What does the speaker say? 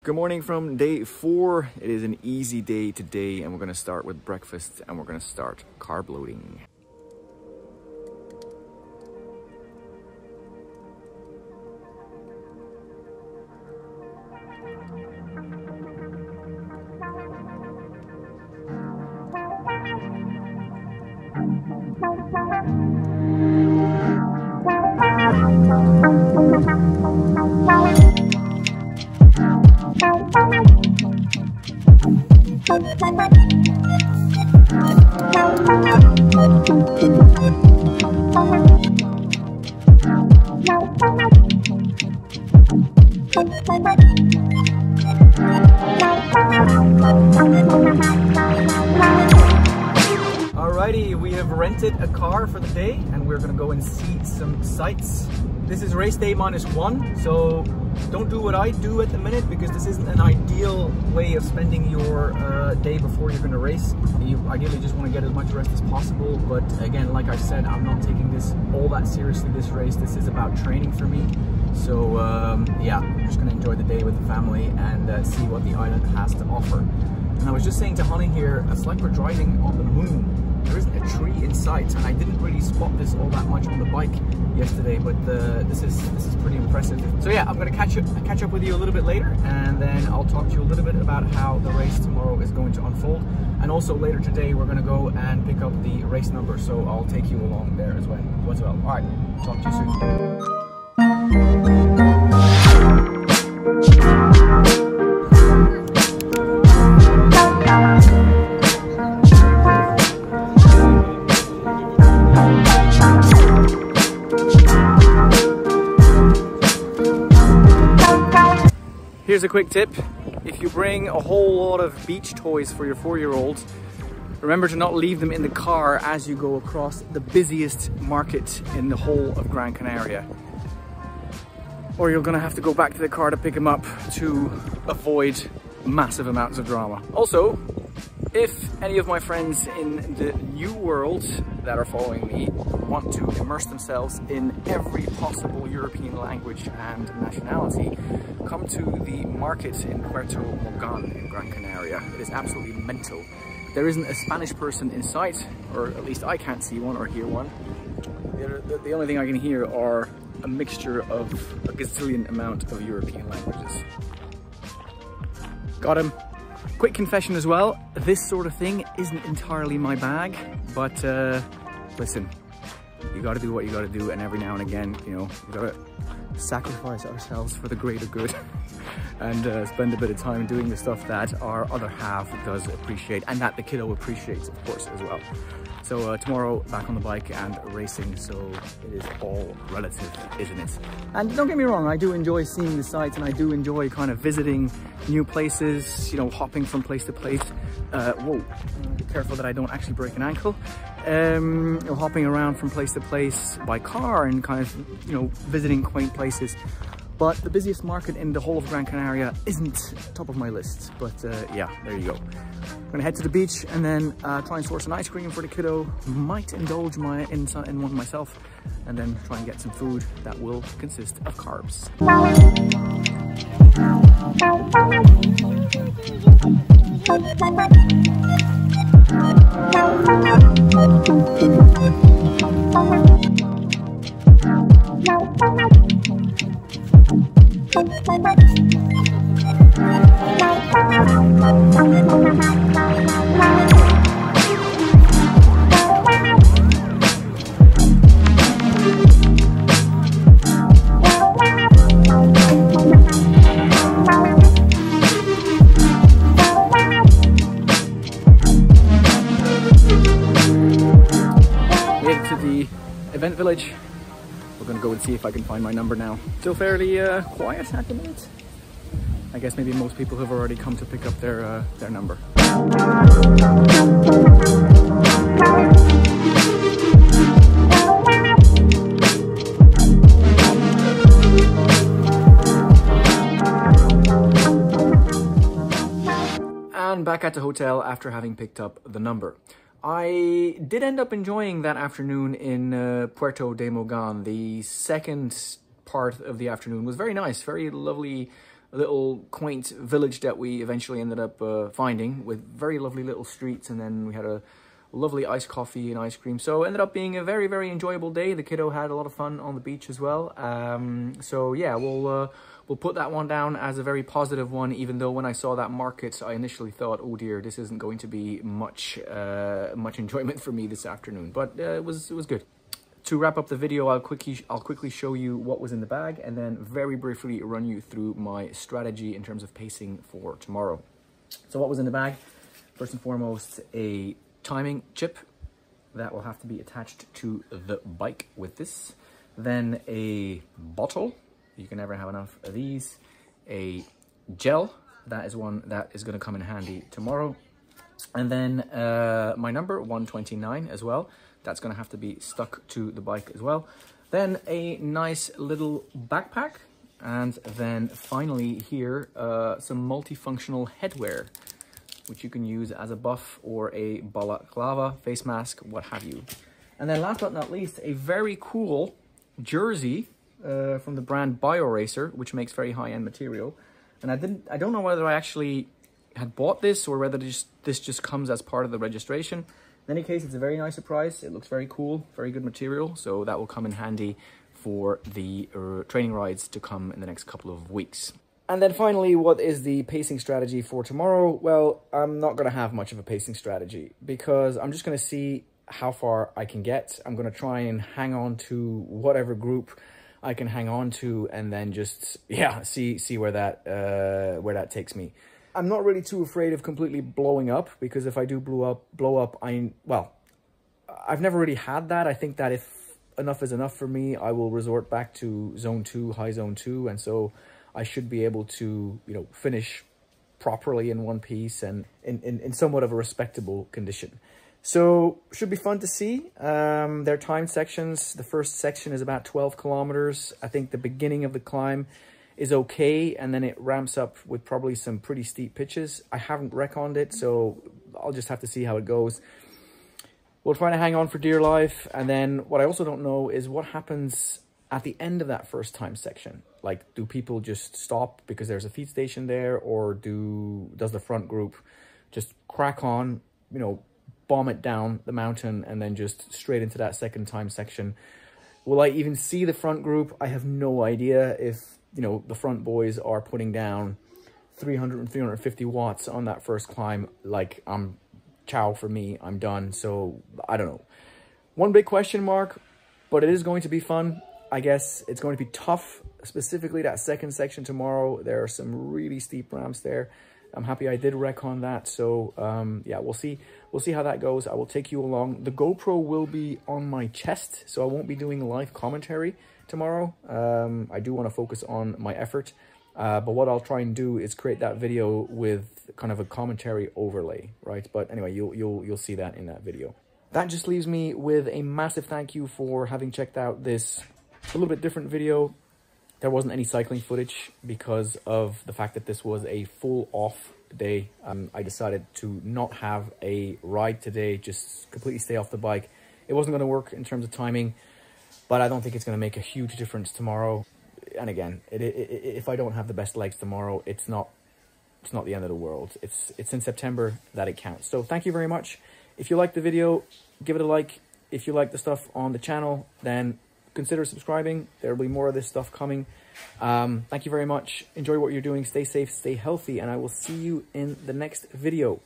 Good morning from day 4. It is an easy day today and we're going to start with breakfast and we're going to start carb loading. Alrighty, we have rented a car for the day and we're gonna go and see some sights. This is race day -1, so don't do what I do at the minute because this isn't an ideal way of spending your day before you're gonna race. You ideally just want to get as much rest as possible, but again, like I said, I'm not taking this all that seriously this race. This is about training for me. So yeah, I'm just gonna enjoy the day with the family and see what the island has to offer. And I was just saying to Honey here, it's like we're driving on the moon. There isn't a tree in sight, and I didn't really spot this all that much on the bike yesterday, but this is pretty impressive. So yeah, I'm gonna catch up with you a little bit later, and then I'll talk to you a little bit about how the race tomorrow is going to unfold. And also later today, we're gonna go and pick up the race number, so I'll take you along there as well. All right, talk to you soon. Here's a quick tip. If you bring a whole lot of beach toys for your 4-year-olds, remember to not leave them in the car as you go across the busiest market in the whole of Gran Canaria. Or you're gonna have to go back to the car to pick them up to avoid massive amounts of drama. Also, if any of my friends in the new world that are following me want to immerse themselves in every possible European language and nationality, come to the market in Puerto de Mogan in Gran Canaria. It is absolutely mental. There isn't a Spanish person in sight, or at least I can't see one or hear one. The only thing I can hear are a mixture of a gazillion amount of European languages. Got him. Quick confession as well, this sort of thing isn't entirely my bag, but listen, you gotta do what you gotta do, and every now and again, you know, we gotta sacrifice ourselves for the greater good and spend a bit of time doing the stuff that our other half does appreciate and that the kiddo appreciates, of course, as well. So tomorrow back on the bike and racing, so it is all relative, isn't it? And don't get me wrong, I do enjoy seeing the sights and I do enjoy kind of visiting new places, you know, hopping from place to place. Whoa, be careful that I don't actually break an ankle. You know, hopping around from place to place by car and kind of, you know, visiting quaint places. But the busiest market in the whole of Gran Canaria isn't top of my list. But yeah, there you go. I'm gonna head to the beach and then try and source an ice cream for the kiddo. Might indulge in one myself, and then try and get some food that will consist of carbs. To the event village. We're gonna go and see if I can find my number now. Still fairly quiet at the minute. I guess maybe most people have already come to pick up their number. And back at the hotel after having picked up the number. I did end up enjoying that afternoon in Puerto de Mogan. The second part of the afternoon was very nice, very lovely little quaint village that we eventually ended up finding, with very lovely little streets, and then we had a lovely iced coffee and ice cream. So it ended up being a very, very enjoyable day. The kiddo had a lot of fun on the beach as well. So yeah, we'll put that one down as a very positive one, even though when I saw that market, I initially thought, oh dear, this isn't going to be much enjoyment for me this afternoon. But it was good. To wrap up the video, I'll quickly show you what was in the bag, and then very briefly run you through my strategy in terms of pacing for tomorrow. So what was in the bag? First and foremost, a timing chip that will have to be attached to the bike with this. Then a bottle, you can never have enough of these. A gel, that is one that is going to come in handy tomorrow. And then my number 129 as well. That's going to have to be stuck to the bike as well. Then a nice little backpack. And then finally here, some multifunctional headwear, which you can use as a buff or a balaclava, face mask, what have you. And then last but not least, a very cool jersey from the brand BioRacer, which makes very high-end material. And I don't know whether I actually had bought this or whether this just comes as part of the registration. In any case, it's a very nice surprise. It looks very cool, very good material. So that will come in handy for the training rides to come in the next couple of weeks. And then finally, what is the pacing strategy for tomorrow? Well, I'm not going to have much of a pacing strategy because I'm just going to see how far I can get. I'm going to try and hang on to whatever group I can hang on to, and then just, yeah, see where that takes me. I'm not really too afraid of completely blowing up, because if I do blow up, I've never really had that. I think that if enough is enough for me, I will resort back to zone 2, high zone 2, and so I should be able to, you know, finish properly in one piece and in somewhat of a respectable condition. So should be fun to see. Their timed sections. The first section is about 12 kilometers. I think the beginning of the climb is okay, and then it ramps up with probably some pretty steep pitches. I haven't reckoned it, so I'll just have to see how it goes. We'll try to hang on for dear life, and then what I also don't know is what happens at the end of that first time section. Like, do people just stop because there's a feed station there, or does the front group just crack on, you know, bomb it down the mountain and then just straight into that second time section? Will I even see the front group? I have no idea if, you know, the front boys are putting down 300 and 350 watts on that first climb. Like, ciao for me, I'm done. So I don't know. One big question mark, but it is going to be fun. I guess it's going to be tough, specifically that second section tomorrow. There are some really steep ramps there. I'm happy I did recon that. So yeah, we'll see how that goes. I will take you along. The GoPro will be on my chest, so I won't be doing live commentary tomorrow. I do want to focus on my effort, but what I'll try and do is create that video with kind of a commentary overlay, right? But anyway, you'll see that in that video. That just leaves me with a massive thank you for having checked out this a little bit different video. There wasn't any cycling footage because of the fact that this was a full off day. I decided to not have a ride today, just completely stay off the bike. It wasn't going to work in terms of timing, but I don't think it's going to make a huge difference tomorrow. And again, if I don't have the best legs tomorrow, it's not the end of the world. It's in September that it counts. So thank you very much. If you liked the video, give it a like. If you like the stuff on the channel, then consider subscribing. There will be more of this stuff coming. Thank you very much. Enjoy what you're doing. Stay safe, stay healthy, and I will see you in the next video.